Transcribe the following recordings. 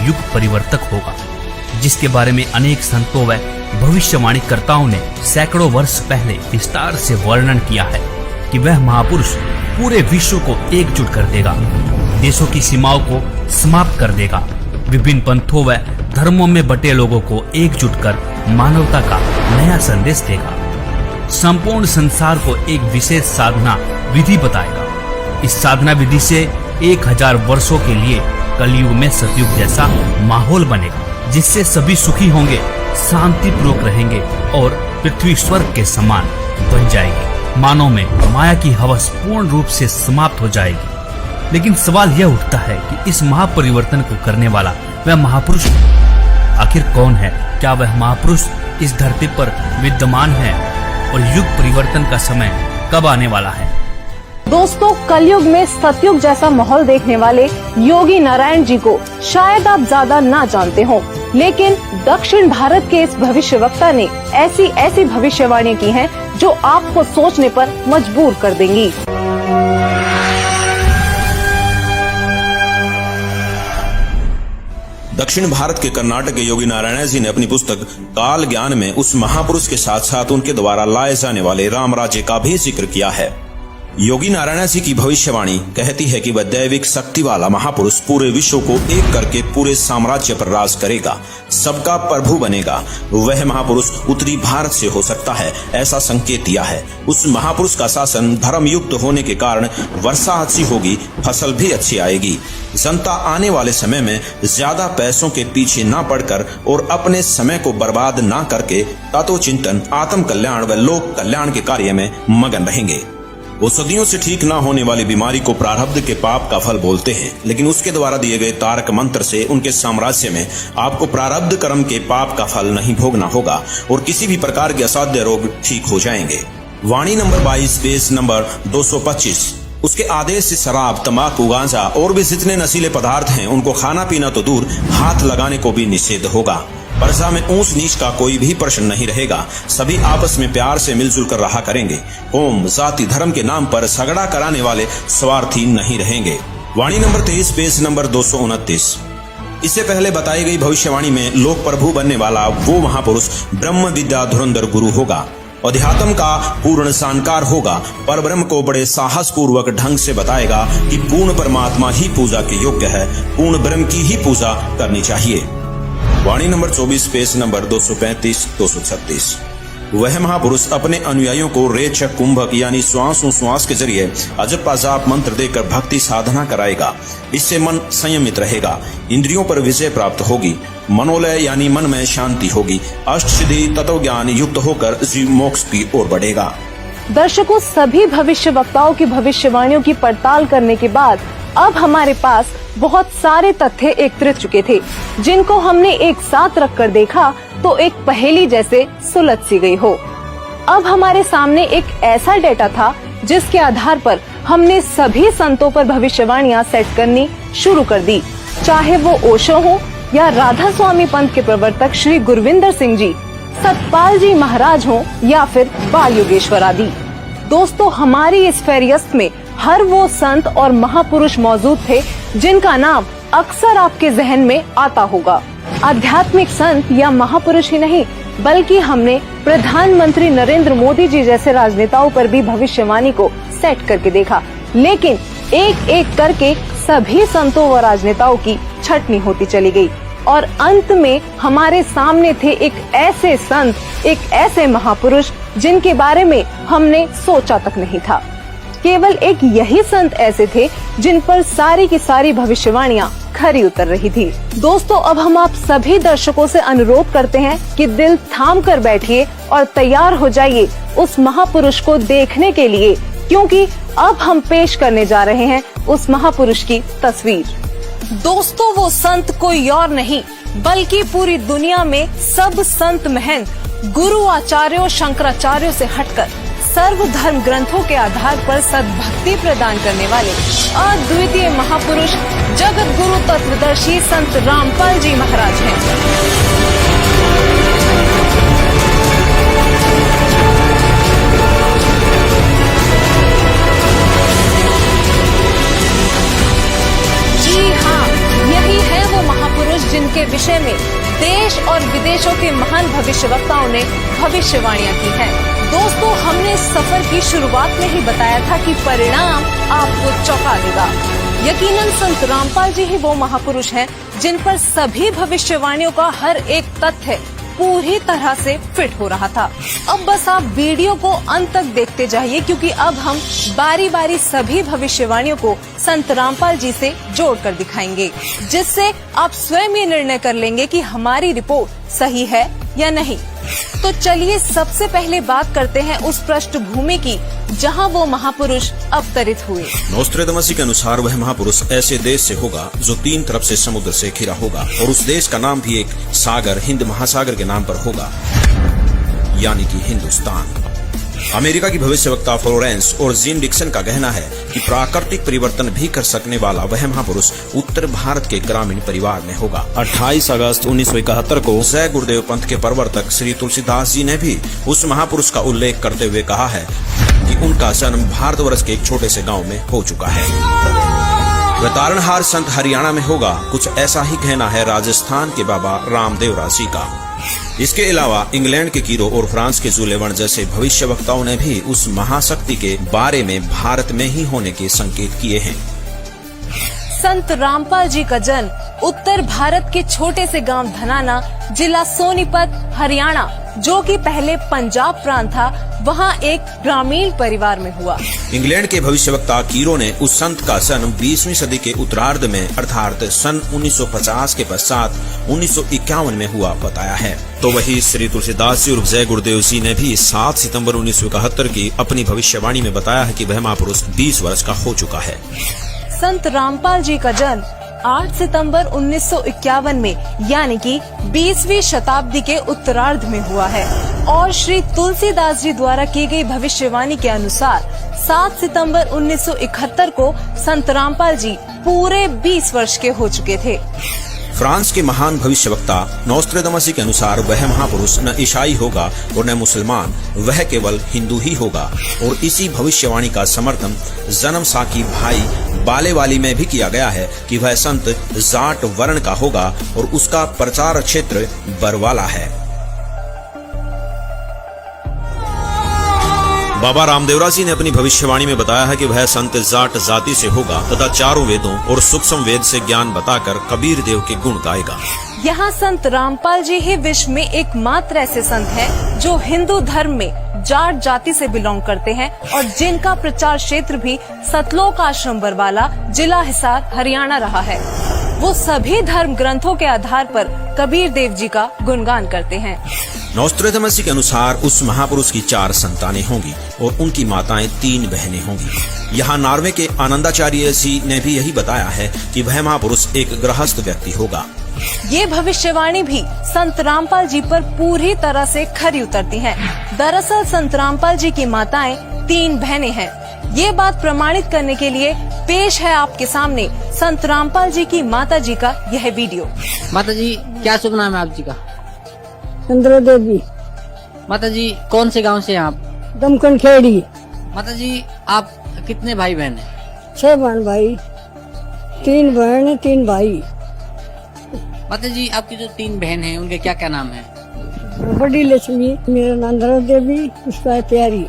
युग परिवर्तक होगा, जिसके बारे में अनेक संतों व भविष्यवाणी कर्ताओं ने सैकड़ों वर्ष पहले विस्तार से वर्णन किया है कि वह महापुरुष पूरे विश्व को एकजुट कर देगा, देशों की सीमाओं को समाप्त कर देगा, विभिन्न पंथों व धर्मों में बटे लोगों को एकजुट कर मानवता का नया संदेश देगा, संपूर्ण संसार को एक विशेष साधना विधि बताएगा। इस साधना विधि से 1000 वर्षों के लिए कलयुग में सतयुग जैसा माहौल बनेगा, जिससे सभी सुखी होंगे, शांति पूर्वक रहेंगे और पृथ्वी स्वर्ग के समान बन जाएगी। मानव में माया की हवस पूर्ण रूप से समाप्त हो जाएगी। लेकिन सवाल यह उठता है कि इस महापरिवर्तन को करने वाला वह महापुरुष आखिर कौन है? क्या वह महापुरुष इस धरती पर विद्यमान है और युग परिवर्तन का समय कब आने वाला है? दोस्तों, कलयुग में सतयुग जैसा माहौल देखने वाले योगी नारायण जी को शायद आप ज्यादा ना जानते हो, लेकिन दक्षिण भारत के इस भविष्यवक्ता ने ऐसी भविष्यवाणी की हैं जो आपको सोचने पर मजबूर कर देंगी। दक्षिण भारत के कर्नाटक के योगी नारायण जी ने अपनी पुस्तक काल ज्ञान में उस महापुरुष के साथ साथ उनके द्वारा लाए जाने वाले राम राज्य का भी जिक्र किया है। योगी नारायण जी की भविष्यवाणी कहती है कि वह दैविक शक्ति वाला महापुरुष पूरे विश्व को एक करके पूरे साम्राज्य पर राज करेगा, सबका प्रभु बनेगा। वह महापुरुष उत्तरी भारत से हो सकता है, ऐसा संकेत दिया है। उस महापुरुष का शासन धर्म युक्त होने के कारण वर्षा अच्छी होगी, फसल भी अच्छी आएगी। जनता आने वाले समय में ज्यादा पैसों के पीछे न पड़कर और अपने समय को बर्बाद न करके तत्व चिंतन, आत्म कल्याण व लोक कल्याण के कार्य में मगन रहेंगे। वो सदियों से ठीक न होने वाली बीमारी को प्रारब्ध के पाप का फल बोलते हैं, लेकिन उसके द्वारा दिए गए तारक मंत्र से उनके साम्राज्य में आपको प्रारब्ध कर्म के पाप का फल नहीं भोगना होगा और किसी भी प्रकार के असाध्य रोग ठीक हो जाएंगे। वाणी नंबर 22 पेज नंबर 225। उसके आदेश से शराब, तंबाकू, गांजा और भी जितने नशीले पदार्थ हैं उनको खाना पीना तो दूर, हाथ लगाने को भी निषेध होगा। प्रजा में ऊंच नीच का कोई भी प्रश्न नहीं रहेगा। सभी आपस में प्यार से मिलजुल कर रहा करेंगे। कौम, जाति, धर्म के नाम पर झगड़ा कराने वाले स्वार्थी नहीं रहेंगे। वाणी नंबर 23 पेज नंबर 229। इससे पहले बताई गई भविष्यवाणी में लोक प्रभु बनने वाला वो महापुरुष ब्रह्म विद्या धुरंधर गुरु होगा, अध्यात्म का पूर्ण जानकार होगा, पर ब्रह्म को बड़े साहस पूर्वक ढंग से बताएगा कि पूर्ण परमात्मा ही पूजा के योग्य है, पूर्ण ब्रह्म की ही पूजा करनी चाहिए। वाणी नंबर 24 पेज नंबर 235-236। वह महापुरुष अपने अनुयायियों को रेचक कुंभक यानी श्वास के जरिए अजप जाप मंत्र देकर भक्ति साधना कराएगा। इससे मन संयमित रहेगा, इंद्रियों पर विजय प्राप्त होगी, मनोलय यानी मन में शांति होगी, अष्ट सिद्धि तत्व ज्ञान युक्त होकर जीव मोक्ष की ओर बढ़ेगा। दर्शकों, सभी भविष्यवक्ताओं की भविष्यवाणियों की पड़ताल करने के बाद अब हमारे पास बहुत सारे तथ्य एकत्रित चुके थे, जिनको हमने एक साथ रखकर देखा तो एक पहेली जैसे सुलझ सी गई हो। अब हमारे सामने एक ऐसा डेटा था जिसके आधार पर हमने सभी संतों पर भविष्यवाणियां सेट करनी शुरू कर दी, चाहे वो ओशो हो या राधा स्वामी पंथ के प्रवर्तक श्री गुरविंदर सिंह जी, सतपाल जी महाराज हो या फिर बाल योगेश्वर आदि। दोस्तों, हमारी इस फेरियस्त में हर वो संत और महापुरुष मौजूद थे जिनका नाम अक्सर आपके जहन में आता होगा। आध्यात्मिक संत या महापुरुष ही नहीं, बल्कि हमने प्रधानमंत्री नरेंद्र मोदी जी जैसे राजनेताओं पर भी भविष्यवाणी को सेट करके देखा, लेकिन एक एक करके सभी संतों व राजनेताओं की छटनी होती चली गई और अंत में हमारे सामने थे एक ऐसे संत, एक ऐसे महापुरुष जिनके बारे में हमने सोचा तक नहीं था। केवल एक यही संत ऐसे थे जिन पर सारी की सारी भविष्यवाणियां खरी उतर रही थी। दोस्तों, अब हम आप सभी दर्शकों से अनुरोध करते हैं कि दिल थाम कर बैठिए और तैयार हो जाइए उस महापुरुष को देखने के लिए, क्योंकि अब हम पेश करने जा रहे हैं उस महापुरुष की तस्वीर। दोस्तों, वो संत कोई और नहीं बल्कि पूरी दुनिया में सब संत महंत गुरु आचार्यों शंकराचार्यों से हटकर सर्व धर्म ग्रंथों के आधार पर सद्भक्ति प्रदान करने वाले अद्वितीय महापुरुष जगत गुरु तत्वदर्शी संत रामपाल जी महाराज हैं। जी हाँ, यही है वो महापुरुष जिनके विषय में देश और विदेशों के महान भविष्यवक्ताओं ने भविष्यवाणियां की हैं। दोस्तों, हमने इस सफर की शुरुआत में ही बताया था कि परिणाम आपको चौंका देगा। यकीनन संत रामपाल जी ही वो महापुरुष हैं जिन पर सभी भविष्यवाणियों का हर एक तथ्य पूरी तरह से फिट हो रहा था। अब बस आप वीडियो को अंत तक देखते जाइए, क्योंकि अब हम बारी बारी सभी भविष्यवाणियों को संत रामपाल जी से जोड़कर दिखाएंगे, जिससे आप स्वयं ये निर्णय कर लेंगे कि हमारी रिपोर्ट सही है या नहीं। तो चलिए सबसे पहले बात करते हैं उस पृष्ठभूमि की जहां वो महापुरुष अवतरित हुए। नोस्ट्रेदामस के अनुसार वह महापुरुष ऐसे देश से होगा जो 3 तरफ से समुद्र से घिरा होगा, और उस देश का नाम भी एक सागर, हिंद महासागर के नाम पर होगा, यानी कि हिंदुस्तान। अमेरिका की भविष्यवक्ता फ्लोरेंस और जीन डिक्सन का कहना है कि प्राकृतिक परिवर्तन भी कर सकने वाला वह महापुरुष उत्तर भारत के ग्रामीण परिवार में होगा। 28 अगस्त 1971 को जय गुरुदेव पंथ के प्रवर्तक श्री तुलसीदास जी ने भी उस महापुरुष का उल्लेख करते हुए कहा है कि उनका जन्म भारतवर्ष के एक छोटे से गाँव में हो चुका है। वह तारणहार संत हरियाणा में होगा। कुछ ऐसा ही कहना है राजस्थान के बाबा रामदेव जी का। इसके अलावा इंग्लैंड के कीरो और फ्रांस के जुलेवन जैसे भविष्यवक्ताओं ने भी उस महाशक्ति के बारे में भारत में ही होने के संकेत किए हैं। संत रामपाल जी का जन्म उत्तर भारत के छोटे से गांव धनाना, जिला सोनीपत, हरियाणा, जो कि पहले पंजाब प्रांत था, वहां एक ग्रामीण परिवार में हुआ। इंग्लैंड के भविष्यवक्ता कीरो ने उस संत का जन्म 20वीं सदी के उत्तरार्ध में अर्थात सन 1950 के पश्चात 1951 में हुआ बताया है। तो वही श्री तुलसीदास जी और जय गुरुदेव जी ने भी 7 सितंबर 1971 की अपनी भविष्यवाणी में बताया है कि वह महापुरुष 20 वर्ष का हो चुका है। संत रामपाल जी का जन्म 8 सितंबर 1951 में, यानी कि 20वीं शताब्दी के उत्तरार्ध में हुआ है, और श्री तुलसीदास जी द्वारा की गई भविष्यवाणी के अनुसार 7 सितंबर 1971 को संत रामपाल जी पूरे 20 वर्ष के हो चुके थे। फ्रांस के महान भविष्यवक्ता नोस्ट्रेदामस के अनुसार वह महापुरुष न ईसाई होगा और न मुसलमान, वह केवल हिंदू ही होगा। और इसी भविष्यवाणी का समर्थन जन्म साकी भाई बालेवाली में भी किया गया है कि वह संत जाट वर्ण का होगा और उसका प्रचार क्षेत्र बरवाला है। बाबा रामदेवरा जी ने अपनी भविष्यवाणी में बताया है कि वह संत जाट जाति से होगा तथा चारों वेदों और सूक्ष्म वेद से ज्ञान बताकर कबीर देव के गुण गाएगा। यहाँ संत रामपाल जी ही विश्व में एकमात्र ऐसे संत हैं जो हिंदू धर्म में जाट जाति से बिलोंग करते हैं और जिनका प्रचार क्षेत्र भी सतलोक आश्रम बरवाला, जिला हिसार, हरियाणा रहा है। वो सभी धर्म ग्रंथों के आधार पर कबीर देव जी का गुणगान करते हैं। नोस्ट्रेदामस के अनुसार उस महापुरुष की 4 संतानें होंगी और उनकी माताएं 3 बहनें होंगी। यहाँ नॉर्वे के आनंदाचार्य जी ने भी यही बताया है कि वह महापुरुष एक गृहस्थ व्यक्ति होगा। ये भविष्यवाणी भी संत रामपाल जी पर पूरी तरह से खरी उतरती है। दरअसल संत रामपाल जी की माताएं 3 बहनें हैं। ये बात प्रमाणित करने के लिए पेश है आपके सामने संत रामपाल जी की माता जी का यह वीडियो। माता जी, क्या शुभ नाम है आप जी का? चंद्र देवी। माता जी, कौन से गांव से हैं आप? दमकन खेड़ी। माता जी, आप कितने भाई बहन हैं? 6 बहन भाई, 3 बहन 3 भाई। माता जी, आपकी जो 3 बहन हैं उनके क्या क्या नाम है? बड़ी लक्ष्मी, मेरा नाम चंद्र देवी, उसका है प्यारी।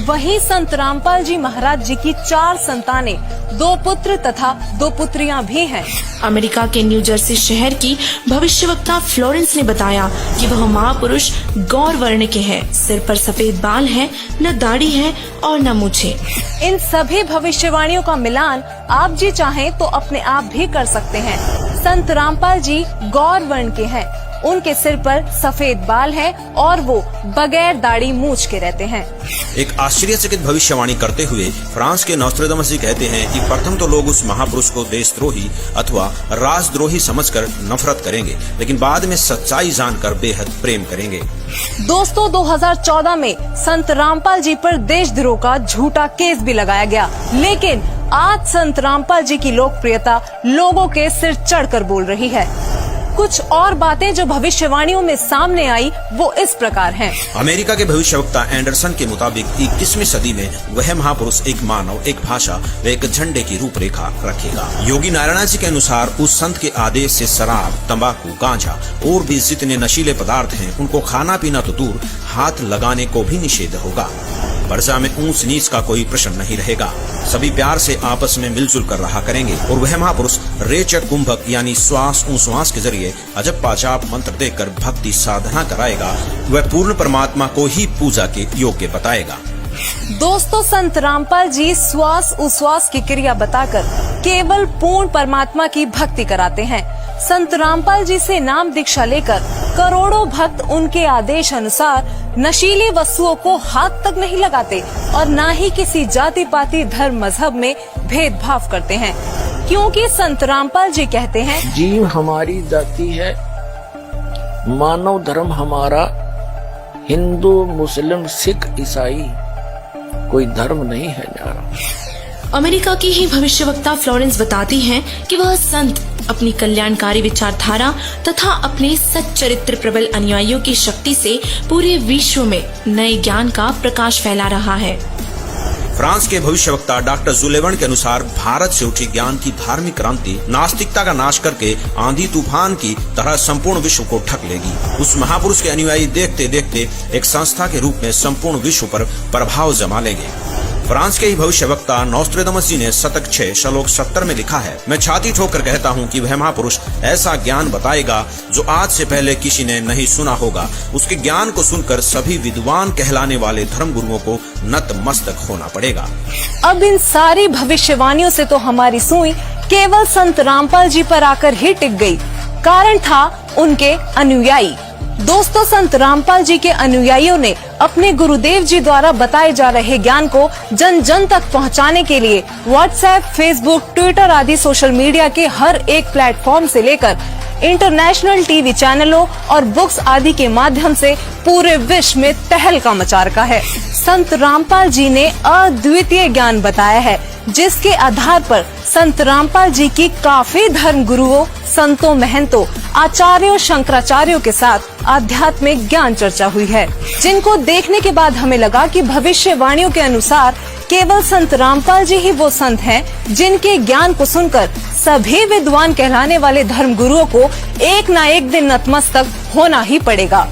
वहीं संत रामपाल जी महाराज जी की 4 संतानें, 2 पुत्र तथा 2 पुत्रियां भी हैं। अमेरिका के न्यू जर्सी शहर की भविष्यवक्ता फ्लोरेंस ने बताया कि वह महापुरुष गौर वर्ण के हैं, सिर पर सफेद बाल हैं, न दाढ़ी है और न मूछें। इन सभी भविष्यवाणियों का मिलान आप जी चाहें तो अपने आप भी कर सकते हैं। संत रामपाल जी गौर वर्ण के हैं, उनके सिर पर सफेद बाल हैं और वो बगैर दाढ़ी मूछ के रहते हैं। एक आश्चर्यचकित भविष्यवाणी करते हुए फ्रांस के नोस्ट्रेदामस जी कहते हैं कि प्रथम तो लोग उस महापुरुष को देशद्रोही अथवा राजद्रोही समझकर नफरत करेंगे, लेकिन बाद में सच्चाई जानकर बेहद प्रेम करेंगे। दोस्तों, 2014 में संत रामपाल जी पर देशद्रोह का झूठा केस भी लगाया गया, लेकिन आज संत रामपाल जी की लोकप्रियता लोगों के सिर चढ़कर बोल रही है। कुछ और बातें जो भविष्यवाणियों में सामने आई वो इस प्रकार हैं। अमेरिका के भविष्यवक्ता एंडरसन के मुताबिक 21वीं सदी में वह महापुरुष एक मानव, एक भाषा व एक झंडे की रूपरेखा रखेगा। योगी नारायण जी के अनुसार उस संत के आदेश से शराब, तंबाकू, गांजा और भी जितने नशीले पदार्थ हैं उनको खाना पीना तो दूर, हाथ लगाने को भी निषेध होगा। प्रजा में ऊंच नीच का कोई प्रश्न नहीं रहेगा। सभी प्यार से आपस में मिलजुल कर रहा करेंगे और वह महापुरुष रेचक कुंभक यानी श्वास उश्वास के जरिए अजब पाजाप मंत्र देकर भक्ति साधना कराएगा। वह पूर्ण परमात्मा को ही पूजा के योग्य बताएगा। दोस्तों, संत रामपाल जी श्वास उश्वास की क्रिया बताकर केवल पूर्ण परमात्मा की भक्ति कराते हैं। संत रामपाल जी से नाम दीक्षा लेकर करोड़ों भक्त उनके आदेश अनुसार नशीली वस्तुओं को हाथ तक नहीं लगाते और न ही किसी जाति पाति धर्म मजहब में भेदभाव करते हैं, क्योंकि संत रामपाल जी कहते हैं, जीव हमारी जाति है, मानव धर्म हमारा, हिंदू मुस्लिम सिख ईसाई कोई धर्म नहीं है न्यारा। अमेरिका की ही भविष्यवक्ता फ्लोरेंस बताती हैं कि वह संत अपनी कल्याणकारी विचारधारा तथा अपने सच्चरित्र प्रबल अनुयायियों की शक्ति से पूरे विश्व में नए ज्ञान का प्रकाश फैला रहा है। फ्रांस के भविष्यवक्ता डॉक्टर जुलेवन के अनुसार भारत से उठी ज्ञान की धार्मिक क्रांति नास्तिकता का नाश करके आंधी तूफान की तरह संपूर्ण विश्व को ढक लेगी। उस महापुरुष के अनुयायी देखते देखते एक संस्था के रूप में संपूर्ण विश्व पर प्रभाव जमा लेंगे। फ्रांस के ही भविष्यवक्ता नोस्ट्रेदामस जी ने शतक 6 श्लोक 70 में लिखा है, मैं छाती ठोकर कहता हूँ कि वह महापुरुष ऐसा ज्ञान बताएगा जो आज से पहले किसी ने नहीं सुना होगा। उसके ज्ञान को सुनकर सभी विद्वान कहलाने वाले धर्म गुरुओं को नतमस्तक होना पड़ेगा। अब इन सारी भविष्यवाणियों से तो हमारी सुई केवल संत रामपाल जी पर आकर ही टिक गई। कारण था उनके अनुयायी। दोस्तों, संत रामपाल जी के अनुयायियों ने अपने गुरुदेव जी द्वारा बताए जा रहे ज्ञान को जन जन तक पहुंचाने के लिए व्हाट्सएप, फेसबुक, ट्विटर आदि सोशल मीडिया के हर एक प्लेटफॉर्म से लेकर इंटरनेशनल टीवी चैनलों और बुक्स आदि के माध्यम से पूरे विश्व में तहलका मचा रखा है। संत रामपाल जी ने अद्वितीय ज्ञान बताया है, जिसके आधार पर संत रामपाल जी की काफी धर्म गुरुओं, संतों, महंतों, आचार्यों, शंकराचार्यों के साथ आध्यात्मिक ज्ञान चर्चा हुई है, जिनको देखने के बाद हमें लगा कि भविष्यवाणियों के अनुसार केवल संत रामपाल जी ही वो संत हैं जिनके ज्ञान को सुनकर सभी विद्वान कहलाने वाले धर्म गुरुओं को एक न एक दिन नतमस्तक होना ही पड़ेगा।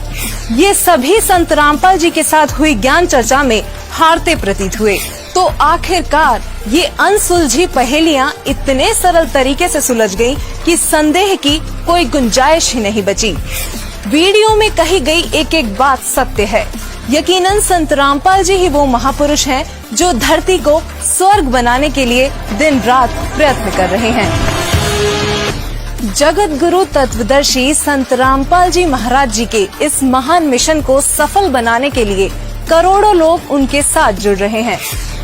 ये सभी संत रामपाल जी के साथ हुई ज्ञान चर्चा में हारते प्रतीत हुए। तो आखिरकार ये अनसुलझी पहेलियां इतने सरल तरीके से सुलझ गयी कि संदेह की कोई गुंजाइश ही नहीं बची। वीडियो में कही गई एक एक बात सत्य है। यकीनन संत रामपाल जी ही वो महापुरुष हैं जो धरती को स्वर्ग बनाने के लिए दिन रात प्रयत्न कर रहे हैं। जगत गुरु तत्वदर्शी संत रामपाल जी महाराज जी के इस महान मिशन को सफल बनाने के लिए करोड़ों लोग उनके साथ जुड़ रहे हैं।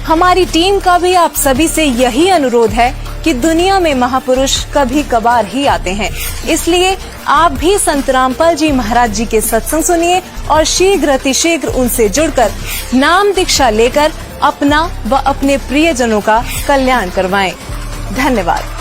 हमारी टीम का भी आप सभी से यही अनुरोध है कि दुनिया में महापुरुष कभी कभार ही आते हैं, इसलिए आप भी संत रामपाल जी महाराज जी के सत्संग सुनिए और शीघ्र अतिशीघ्र उनसे जुड़कर नाम दीक्षा लेकर अपना व अपने प्रियजनों का कल्याण करवाएं। धन्यवाद।